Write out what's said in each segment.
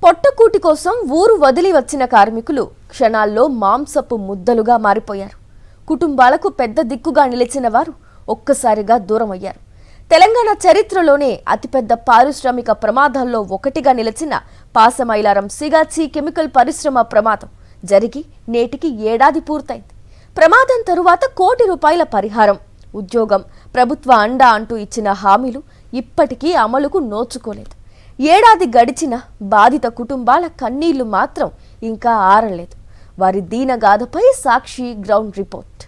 పొట్టకూటి కోసం ఊరు వదిలి వచ్చిన కార్మికులు క్షణాల్లో మాంసపు ముద్దలుగా మారిపోయారు. కుటుంబాలకు పెద్ద దిక్కుగా నిలిచిన వారు ఒక్కసారిగా దూరమయ్యారు. తెలంగాణ చరిత్రలోనే అతిపెద్ద పారిశ్రామిక ప్రమాదాల్లో ఒకటిగా నిలిచిన పాసమైలారం సిగాచి కెమికల్ పరిశ్రమ ప్రమాదం జరిగి నేటికి ఏడాది పూర్తయింది. ప్రమాదం తరువాత ₹1 కోటి పరిహారం, ఉద్యోగం, ప్రభుత్వ అండా అంటూ ఇచ్చిన హామీలు ఇప్పటికీ అమలుకు నోచుకోలేదు. ఏడాది గడిచిన బాధిత కుటుంబాల కన్నీళ్లు మాత్రం ఇంకా ఆరలేదు. వారి దీనగాథపై సాక్షి గ్రౌండ్ రిపోర్ట్.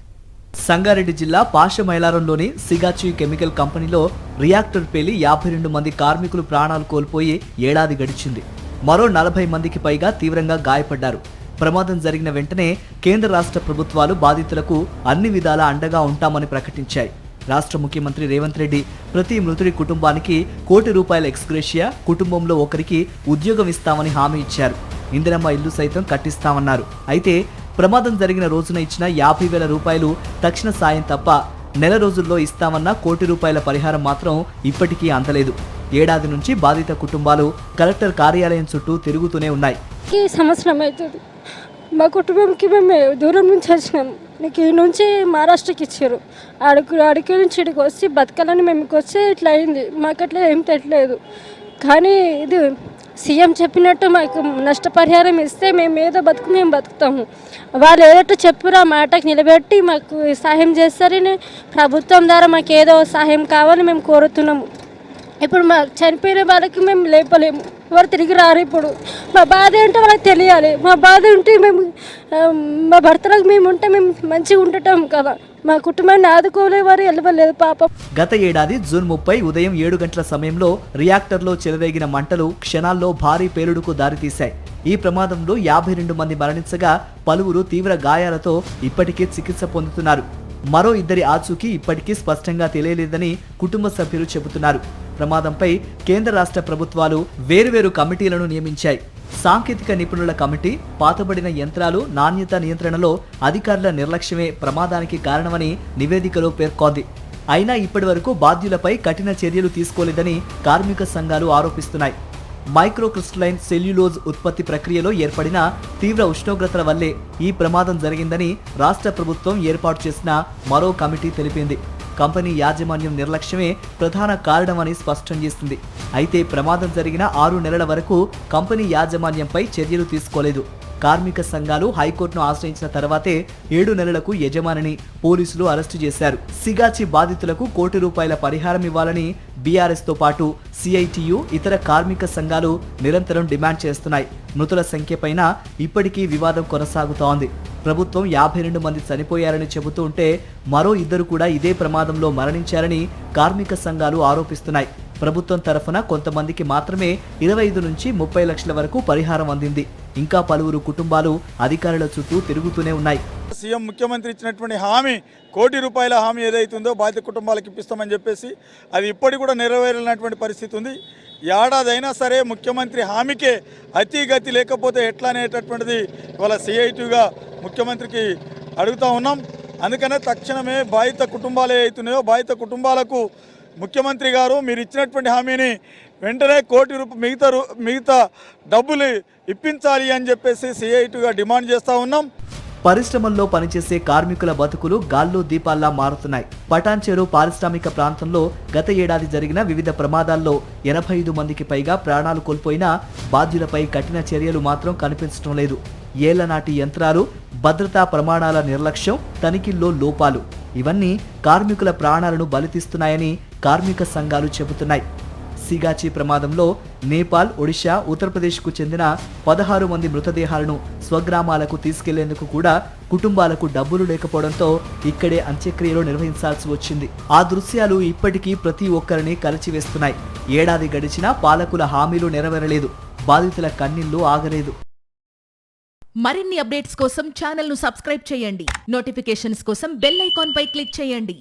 సంగారెడ్డి జిల్లా పాషమైలారంలోని సిగాచి కెమికల్ కంపెనీలో రియాక్టర్ పేలి 52 మంది కార్మికులు ప్రాణాలు కోల్పోయి ఏడాది గడిచింది. మరో 40 మందికి పైగా తీవ్రంగా గాయపడ్డారు. ప్రమాదం జరిగిన వెంటనే కేంద్ర రాష్ట్ర ప్రభుత్వాలు బాధితులకు అన్ని విధాలా అండగా ఉంటామని ప్రకటించాయి. రాష్ట్ర ముఖ్యమంత్రి రేవంత్ రెడ్డి ప్రతి మృతుడి కుటుంబానికి ₹1 కోటి ఎక్స్గ్రేషియా, కుటుంబంలో ఒకరికి ఉద్యోగం ఇస్తామని హామీ ఇచ్చారు. ఇందిరమ్మ ఇల్లు సైతం కట్టిస్తామన్నారు. అయితే ప్రమాదం జరిగిన రోజున ఇచ్చిన ₹50,000 తక్షణ సాయం తప్ప నెల రోజుల్లో ఇస్తామన్న ₹1 కోటి పరిహారం మాత్రం ఇప్పటికీ అందలేదు. ఏడాది నుంచి బాధిత కుటుంబాలు కలెక్టర్ కార్యాలయం చుట్టూ తిరుగుతూనే ఉన్నాయి. సంవత్సరం అవుతుంది. మా కుటుంబంకి మేము దూరం నుంచి వచ్చినాం. నీకు ఈ నుంచి మహారాష్ట్రకి ఇచ్చారు. అడికి నుంచి ఇక్కడికి వచ్చి బతకాలని మేము వచ్చి ఇట్లా అయింది. మాకు అట్లా ఏం తెట్లేదు. కానీ ఇది సీఎం చెప్పినట్టు మాకు నష్టపరిహారం ఇస్తే మేము ఏదో మేము బతుకుతాము. వాళ్ళు ఏదైతే చెప్పారో ఆ మాటకు నిలబెట్టి మాకు సహాయం చేస్తారని ప్రభుత్వం ద్వారా మాకు ఏదో సహాయం కావాలని మేము కోరుతున్నాము. ఇప్పుడు మా చనిపోయిన వాళ్ళకి మేము లేపలేము. ఎవరు తిరిగి రారు. ఇప్పుడు మా బాధ ఏంటో వాళ్ళకి తెలియాలి. మా బాధ ఉంటే మేము మా భర్తలకు మేము ఉంటే మేము మంచిగా ఉండటం కదా. మా కుటుంబాన్ని ఆదుకోలేవారు వెళ్ళలేదు పాపం. గత ఏడాది జూన్ 30 ఉదయం 7 గంటల సమయంలో రియాక్టర్లో చెలరేగిన మంటలు క్షణాల్లో భారీ పేలుడుకు దారితీశాయి. ఈ ప్రమాదంలో 52 మంది మరణించగా పలువురు తీవ్ర గాయాలతో ఇప్పటికే చికిత్స పొందుతున్నారు. మరో 2 ఆచూకీ ఇప్పటికీ స్పష్టంగా తెలియలేదని కుటుంబ సభ్యులు చెబుతున్నారు. ప్రమాదంపై కేంద్ర రాష్ట్ర ప్రభుత్వాలు వేరువేరు కమిటీలను నియమించాయి. సాంకేతిక నిపుణుల కమిటీ పాతబడిన యంత్రాలు నాణ్యత నియంత్రణలో అధికారుల నిర్లక్ష్యమే ప్రమాదానికి కారణమని నివేదికలో పేర్కొంది. అయినా ఇప్పటివరకు బాధ్యులపై కఠిన చర్యలు తీసుకోలేదని కార్మిక సంఘాలు ఆరోపిస్తున్నాయి. మైక్రోక్రిస్టలైన్ సెల్యులోజ్ ఉత్పత్తి ప్రక్రియలో ఏర్పడిన తీవ్ర ఉష్ణోగ్రతల వల్లే ఈ ప్రమాదం జరిగిందని రాష్ట్ర ప్రభుత్వం ఏర్పాటు చేసిన మరో కమిటీ తెలిపింది. కంపెనీ యాజమాన్యం నిర్లక్ష్యమే ప్రధాన కారణమని స్పష్టం చేసింది. అయితే ప్రమాదం జరిగిన 6 నెలల వరకు కంపెనీ యాజమాన్యంపై చర్యలు తీసుకోలేదు. కార్మిక సంఘాలు హైకోర్టును ఆశ్రయించిన తర్వాతే 7 నెలలకు యజమానిని పోలీసులు అరెస్టు చేశారు. సిగాచి బాధితులకు ₹1 కోటి పరిహారం ఇవ్వాలని బీఆర్ఎస్ తో పాటు సిఐటియు, ఇతర కార్మిక సంఘాలు నిరంతరం డిమాండ్ చేస్తున్నాయి. మృతుల సంఖ్యపైన ఇప్పటికీ వివాదం కొనసాగుతోంది. ప్రభుత్వం 52 మంది చనిపోయారని చెబుతూ ఉంటే మరో 2 కూడా ఇదే ప్రమాదంలో మరణించారని కార్మిక సంఘాలు ఆరోపిస్తున్నాయి. ప్రభుత్వం తరఫున కొంతమందికి మాత్రమే 25 నుంచి 30 లక్షల వరకు పరిహారం అందింది. ఇంకా పలువురు కుటుంబాలు అధికారుల చుట్టూ తిరుగుతూనే ఉన్నాయి. సీఎం ముఖ్యమంత్రి ఇచ్చినటువంటి హామీ ₹1 కోటి హామీ ఏదైతుందో బాధిత కుటుంబాలకు ఇప్పిస్తామని చెప్పేసి అది ఇప్పటికి కూడా నెరవేరలేనటువంటి పరిస్థితి ఉంది. ఏడాది అయినా సరే ముఖ్యమంత్రి హామీకే అతిగతి లేకపోతే ఎట్లా అనేటటువంటిది ఇవాళ సిఐటిగా ముఖ్యమంత్రికి అడుగుతూ ఉన్నాం. అందుకనే తక్షణమే బాధిత కుటుంబాలు ఏవైతున్నాయో బాధిత కుటుంబాలకు ముఖ్యమంత్రి గారు మీరు ఇచ్చినటువంటి హామీని వెంటనే ₹1 కోటి మిగతా డబ్బులు ఇప్పించాలి అని చెప్పేసి సిఐటిగా డిమాండ్ చేస్తూ ఉన్నాం. పరిశ్రమల్లో పనిచేసే కార్మికుల బతుకులు గాల్లో దీపాల్లా మారుతున్నాయి. పటాన్చెరు పారిశ్రామిక ప్రాంతంలో గత ఏడాది జరిగిన వివిధ ప్రమాదాల్లో 85 మందికి పైగా ప్రాణాలు కోల్పోయినా బాధ్యులపై కఠిన చర్యలు మాత్రం కనిపించడం లేదు. ఏళ్లనాటి యంత్రాలు, భద్రతా ప్రమాణాల నిర్లక్ష్యం, తనిఖీల్లో లోపాలు ఇవన్నీ కార్మికుల ప్రాణాలను బలితీస్తున్నాయని కార్మిక సంఘాలు చెబుతున్నాయి. సిగాచి ప్రమాదంలో నేపాల్, ఒడిశా, ఉత్తరప్రదేశ్కు చెందిన 16 మంది మృతదేహాలను స్వగ్రామాలకు తీసుకెళ్లేందుకు కూడా కుటుంబాలకు డబ్బులు లేకపోవడంతో ఇక్కడే అంత్యక్రియలు నిర్వహించాల్సి వచ్చింది. ఆ దృశ్యాలు ఇప్పటికీ ప్రతి ఒక్కరిని కలచివేస్తున్నాయి. ఏడాది గడిచినా పాలకుల హామీలు నెరవేరలేదు. బాధితుల కన్నీళ్లు ఆగలేదు. మరిన్ని అప్డేట్స్ కోసం ఛానల్ను సబ్స్క్రైబ్ చేయండి. నోటిఫికేషన్స్ కోసం బెల్ ఐకాన్ పై క్లిక్ చేయండి.